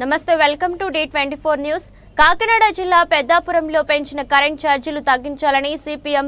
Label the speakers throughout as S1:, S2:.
S1: నమస్తే welcome to D24 news. Kakinada జిల్లా పెద్దాపురంలో పెంచిన కరెంట్ ఛార్జీలు తగ్గించాలని సిపిఎం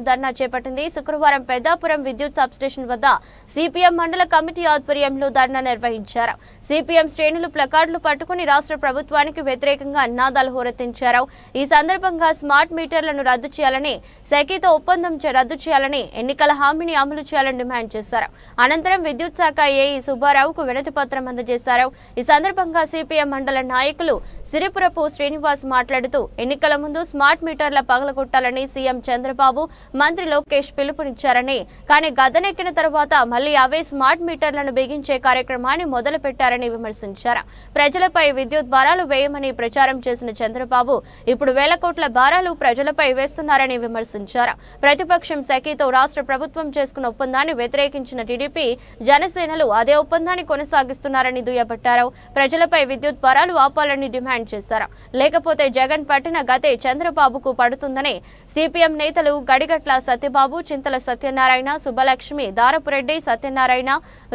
S1: ధర్నా చేపట్టింది। శుక్రవారం పెద్దాపురం విద్యుత్ సబ్స్టేషన్ వద్ద సిపిఎం మండల కమిటీ ఆధ్వర్యంలో ధర్నా నిర్వహించారు। సిపిఎం శ్రేణులు ప్లకార్డులు పట్టుకుని రాష్ట్ర ప్రభుత్వానికి వ్యతిరేకంగా నినాదాలు హోరెత్తించారు। ఈ సందర్భంగా స్మార్ట్ మీటర్లను రద్దు చేయాలని, సెకీతో ఒప్పందం రద్దు చేయాలని, ఎన్నికల హామీని అమలు చేయాలని డిమాండ్ చేశారు। అనంతరం విద్యుత్ శాఖ ఏఈ సుబ్బారావుకు వినతి పత్రం అందజేశారు। ఈ సందర్భంగా సిపిఎం మండల నాయకులు సిరిపురపు శ్రీనివాస్ మాట్లాడుతూ ఎన్నికల ముందు స్మార్ట్ మీటర్ల పగలగొట్టాలని సీఎం చంద్రబాబు, మంత్రి లోకేష్ పిలుపునిచ్చారని, కానీ గద్దెనెక్కిన తర్వాత మళ్లీ అవే స్మార్ట్ మీటర్లను బిగించే కార్యక్రమాన్ని మొదలుపెట్టారని విమర్శించారు। ప్రజలపై విద్యుత్ భారాలు వేయమని ప్రచారం చేసిన చంద్రబాబు ఇప్పుడు వేల కోట్ల భారాలు ప్రజలపై వేస్తున్నారని విమర్శించారు। ప్రతిపక్షం సెకీతో రాష్ట్ర ప్రభుత్వం చేసుకున్న ఒప్పందాన్ని వ్యతిరేకించిన టీడీపీ, జనసేనలు అదే ఒప్పందాన్ని కొనసాగిస్తున్నారని దుయ్యబట్టారు। ప్రజలపై విద్యుత్ భారాలు ఆపాలని డిమాండ్ చేశారు। లేకపోతే జగన్ పట్టిన గతే చంద్రబాబుకు పడుతుందని సిపిఎం నేతలు గడిగట్ల సత్యబాబు, చింతల సత్యనారాయణ, సుబ్బలక్ష్మి, దారపురెడ్డి సత్యనారాయణ,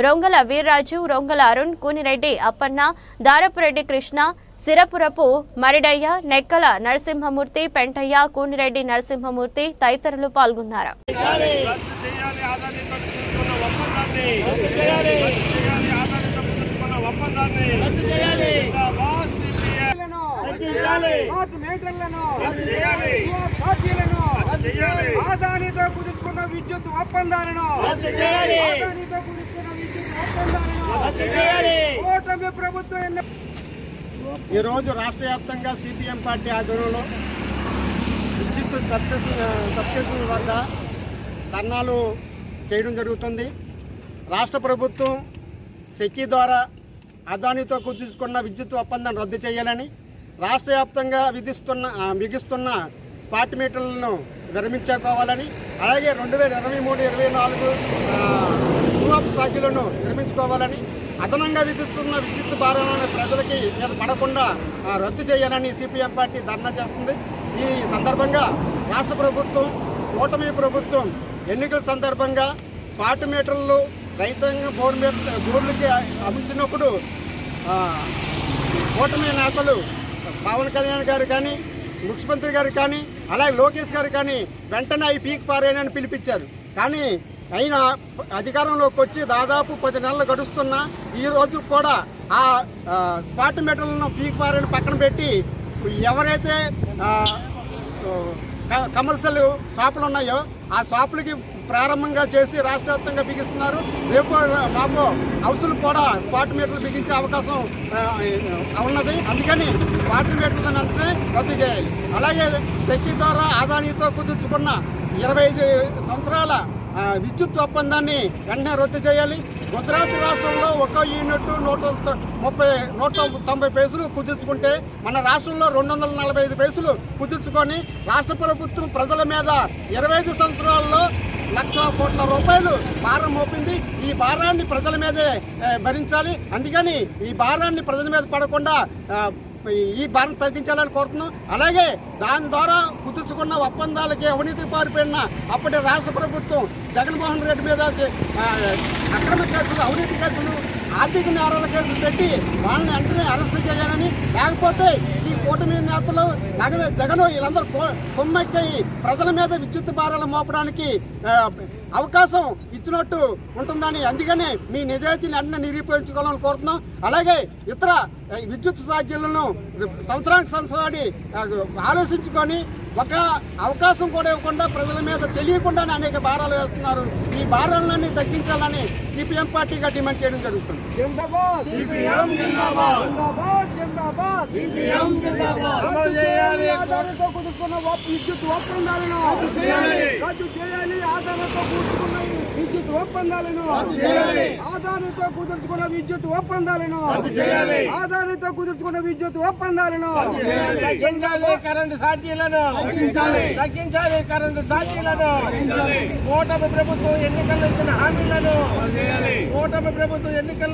S1: రొంగల వీర్రాజు, రొంగల అరుణ్, కూనిరెడ్డి అప్పన్న, దారపురెడ్డి కృష్ణ, సిరపురపు మరిడయ్య, నెక్కల నరసింహమూర్తి, పెంటయ్య, కూనిరెడ్డి నరసింహమూర్తి తదితరులు పాల్గొన్నారు।
S2: ఆదానితో కుదుర్చుకున్న విద్యుత్ ఒప్పందాలను కూటమి ప్రభుత్వం ఈ రోజు రాష్ట్ర వ్యాప్తంగా సిపిఎం పార్టీ ఆధ్వర్యంలో విద్యుత్ సబ్స్టేషన్ వద్ద ధర్నాలు చేయడం జరుగుతుంది। రాష్ట్ర ప్రభుత్వం సెకీ ద్వారా అదానితో కుదుర్చుకున్న విద్యుత్ ఒప్పందాన్ని రద్దు చేయాలని, రాష్ట్ర వ్యాప్తంగా బిగిస్తున్న స్మార్ట్ మీటర్లను విరమించుకోవాలని, అలాగే 2023-24 ట్రూ-అప్ ఛార్జీలను విరమించుకోవాలని, అదనంగా విధిస్తున్న విద్యుత్ భారాలను ప్రజలకి మీద పడకుండా రద్దు చేయాలని సిపిఎం పార్టీ ధర్నా చేస్తుంది। ఈ సందర్భంగా రాష్ట్ర ప్రభుత్వం, కూటమి ప్రభుత్వం ఎన్నికల సందర్భంగా స్మార్ట్ మీటర్లు రైతాంగ బోర్డులకి అమర్చినప్పుడు కూటమి నేతలు పవన్ కళ్యాణ్ గారు కానీ, ముఖ్యమంత్రి గారు కానీ, అలాగే లోకేష్ గారు కానీ వెంటనే అవి పీక్ పారేయని పిలిపించారు। కానీ అయినా అధికారంలోకి వచ్చి దాదాపు 10 నెలలు గడుస్తున్నా ఈ రోజు కూడా ఆ స్మార్ట్ మీటర్లను పీక్ పారేని పక్కన పెట్టి ఎవరైతే కమర్షియల్ షాపులు ఉన్నాయో ఆ షాపులకి ప్రారంభంగా చేసి రాష్ట్ర వ్యాప్తంగా బిగిస్తున్నారు। రేపు మాకు హౌసులు కూడా స్మార్ట్ మీటర్లు బిగించే అవకాశం ఉన్నది। అందుకని స్మార్ట్ మీటర్లను వెంటనే రద్దు చేయాలి। అలాగే శక్తి ద్వారా ఆదానితో కుదుర్చుకున్న 25 సంవత్సరాల విద్యుత్ ఒప్పందాన్ని వెంటనే రద్దు చేయాలి। గుజరాత్ రాష్ట్రంలో ఒక యూనిట్ 190 పైసలు కుదుర్చుకుంటే మన రాష్ట్రంలో 245 పైసలు కుదుర్చుకొని రాష్ట్ర ప్రభుత్వం ప్రజల మీద 25 సంవత్సరాల్లో 1,00,000 కోట్ల రూపాయలు భారం మోపింది। ఈ భారాన్ని ప్రజల మీదే భరించాలి। అందుకని ఈ భారాన్ని ప్రజల మీద పడకుండా ఈ భారం తగ్గించాలని కోరుతున్నాం। అలాగే దాని ద్వారా కుదుర్చుకున్న ఒప్పందాలకి అవినీతి పారిపోయిన అప్పటి రాష్ట్ర ప్రభుత్వం జగన్మోహన్ రెడ్డి మీద అక్రమ కేసులు, అవినీతి కేసులు, ఆర్థిక నేరాల కేసులు పెట్టి వాళ్ళని వెంటనే అరెస్ట్ చేయాలని, లేకపోతే ఈ కూటమి నేతలు జగన్ వీళ్ళందరూ కొమ్మెక్కి ప్రజల మీద విద్యుత్ భారాలు మోపడానికి అవకాశం ఇచ్చినట్టు ఉంటుందని, అందుకనే మీ నిజాయితీని అన్ని నిరూపించుకోవాలని కోరుతున్నాం। అలాగే ఇతర విద్యుత్ ఛార్జీలను సంవత్సరానికి సంవత్సరాన్ని ఆలోచించుకొని ఒక అవకాశం కూడా ఇవ్వకుండా ప్రజల మీద తెలియకుండానే అనేక భారాలు వేస్తున్నారు। ఈ భారాలన్నీ తగ్గించాలని సిపిఎం పార్టీగా డిమాండ్ చేయడం జరుగుతుంది। ఆధారంతో కుదుర్చుకున్న విద్యుత్ ఒప్పందాలను రద్దు చేయాలి। ఆధారంతో కుదుర్చుకున్న విద్యుత్ ఒప్పందాలను రద్దు చేయాలి। ఆధారంతో కుదుర్చుకున్న విద్యుత్ ఒప్పందాలను రద్దు చేయాలి। ఆధారంతో కుదుర్చుకున్న విద్యుత్ ఒప్పందాలను రద్దు చేయాలి। తగ్గించాలి కరెంటు ఛార్జీలను తగ్గించాలి కరెంటు ఛార్జీలను కూటమి ప్రభుత్వం ఎన్నికల్లో ఇచ్చిన హామీలను కూటమి ప్రభుత్వం ఎన్నికల్లో